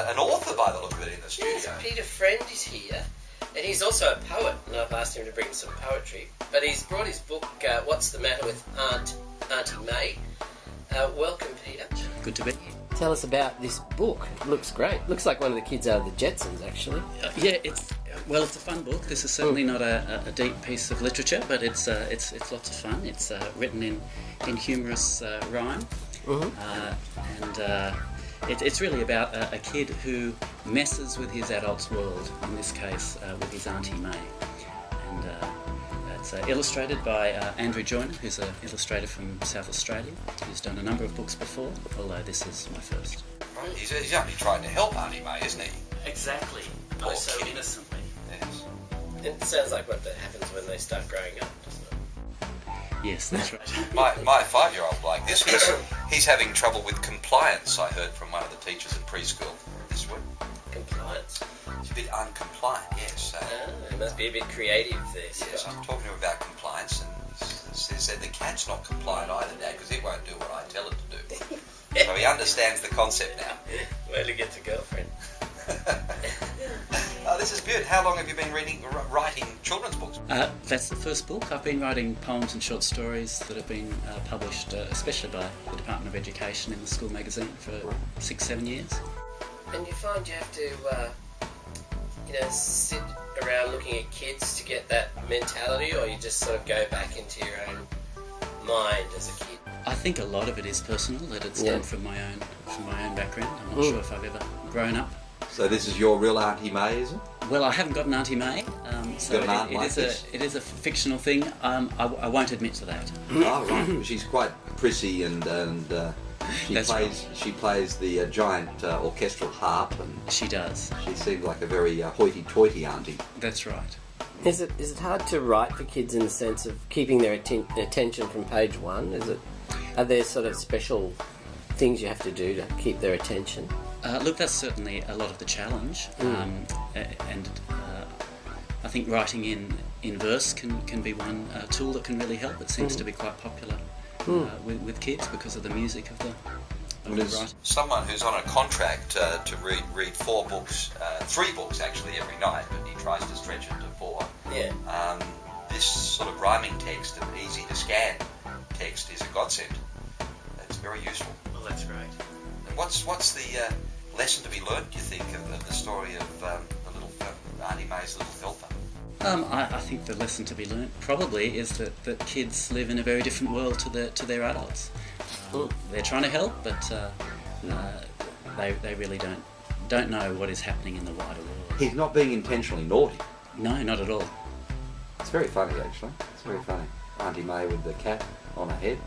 an author by the look of it in the studio. Yes, Peter Friend is here, and he's also a poet, and I've asked him to bring some poetry. But he's brought his book, What's the Matter with Auntie May? Welcome, Peter. Good to be here. Tell us about this book. It looks great. Looks like one of the kids out of the Jetsons, actually. Yeah, it's a fun book. This is certainly not a deep piece of literature, but it's lots of fun. It's written in humorous rhyme, and it's really about a kid who messes with his adult's world. In this case, with his Auntie May, and it's illustrated by Andrew Joyner, who's an illustrator from South Australia, who's done a number of books before, although this is my first. Right. He's only trying to help Auntie May, isn't he? Exactly. Poor So kid. innocently. Yes. It sounds like what happens when they start growing up, doesn't it? Yes, that's right. My 5-year-old like this. He's having trouble with compliance, I heard from one of the teachers at preschool this week. Compliance. He's a bit uncompliant, yes. It must be a bit creative there. Yes, I'm talking to him about compliance, and he said the cat's not compliant either, Dad, because it won't do what I tell it to do. So he understands the concept now. Where to get a girlfriend. Oh, this is good. How long have you been writing children's books? That's the first book. I've been writing poems and short stories that have been published, especially by the Department of Education in the school magazine for 6-7 years. And you find you have to, sit around looking at kids to get that mentality, or you just sort of go back into your own mind as a kid? I think a lot of it is personal, that it's done from my own background. I'm not sure if I've ever grown up. So this is your real Auntie May, is it? Well, I haven't got an Auntie May, so got an aunt like this? it is a fictional thing. I won't admit to that. Oh, right. She's quite prissy and she plays the giant orchestral harp, and She does. she seems like a very hoity-toity auntie. That's right. Is it hard to write for kids in the sense of keeping their attention from page one? Are there sort of special things you have to do to keep their attention? Look, that's certainly a lot of the challenge, and I think writing in verse can be one tool that can really help. It seems to be quite popular with kids because of the music of the writing. Someone who's on a contract to read 4 books, 3 books actually every night, but he tries to stretch it to 4. Yeah. This sort of rhyming text and easy to scan text is a godsend. It's very useful. Well, that's great. And what's the lesson to be learned, do you think, of the story of the little Auntie May's little felper? I think the lesson to be learnt probably is that kids live in a very different world to their adults. They're trying to help, but they really don't know what is happening in the wider world. He's not being intentionally naughty. No, not at all. It's very funny, actually. It's very funny. Auntie May with the cat on her head.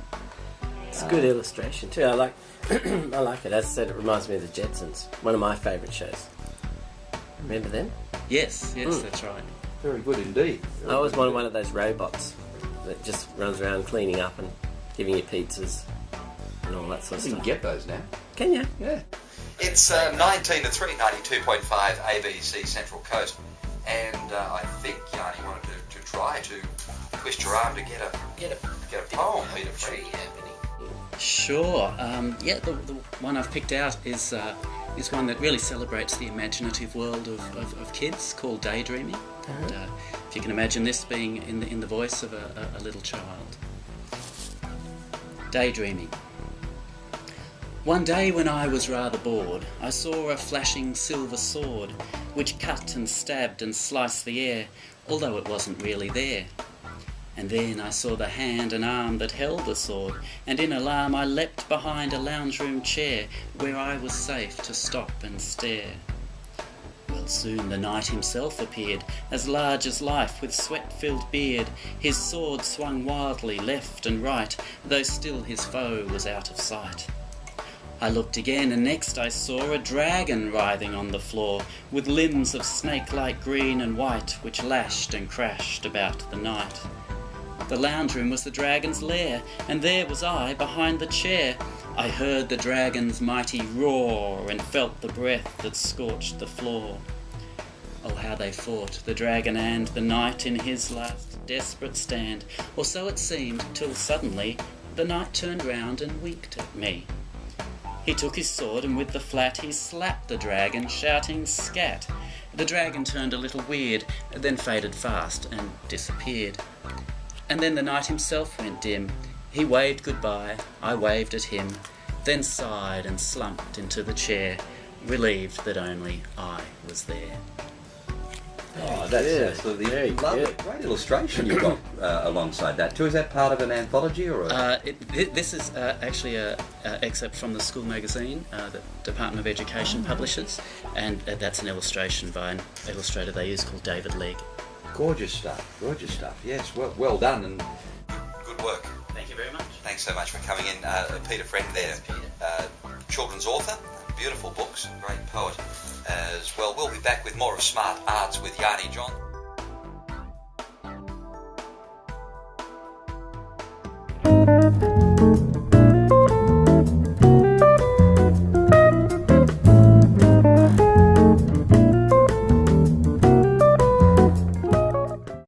It's a good illustration too. I like it. As I said, it reminds me of the Jetsons, one of my favourite shows. Remember them? Yes, that's right. Very good indeed. I always wanted one of those robots that just runs around cleaning up and giving you pizzas and all that sort of You stuff. can get those now. Can you? Yeah. It's 19 to 3, 92.5 ABC Central Coast, and I think Yanni wanted to try to twist your arm to get a poem, Peter Friend. happening. Sure. The one I've picked out is one that really celebrates the imaginative world of kids, called Daydreaming. And, if you can imagine this being in the voice of a little child. Daydreaming. One day when I was rather bored, I saw a flashing silver sword, which cut and stabbed and sliced the air, although it wasn't really there. And then I saw the hand and arm that held the sword, and in alarm I leapt behind a lounge room chair, where I was safe to stop and stare. Well, soon the knight himself appeared, as large as life, with sweat-filled beard. His sword swung wildly left and right, though still his foe was out of sight. I looked again, and next I saw a dragon writhing on the floor, with limbs of snake-like green and white, which lashed and crashed about the night. The lounge room was the dragon's lair, and there was I behind the chair. I heard the dragon's mighty roar, and felt the breath that scorched the floor. Oh, how they fought, the dragon and the knight, in his last desperate stand, or so it seemed, till suddenly the knight turned round and winked at me. He took his sword and with the flat he slapped the dragon, shouting "Scat!" The dragon turned a little weird, then faded fast and disappeared. And then the night himself went dim. He waved goodbye, I waved at him, then sighed and slumped into the chair, relieved that only I was there. Oh, that's absolutely lovely. good. Great illustration you've got alongside that too. Is that part of an anthology or a... This is actually an excerpt from the school magazine that Department of Education publishes, and that's an illustration by an illustrator they use called David Legg. Gorgeous stuff, gorgeous stuff. Yes, well done. And Good work. Thank you very much. Thanks so much for coming in, Peter Friend there. Children's author, beautiful books, great poet as well. We'll be back with more of Smart Arts with Yanni John.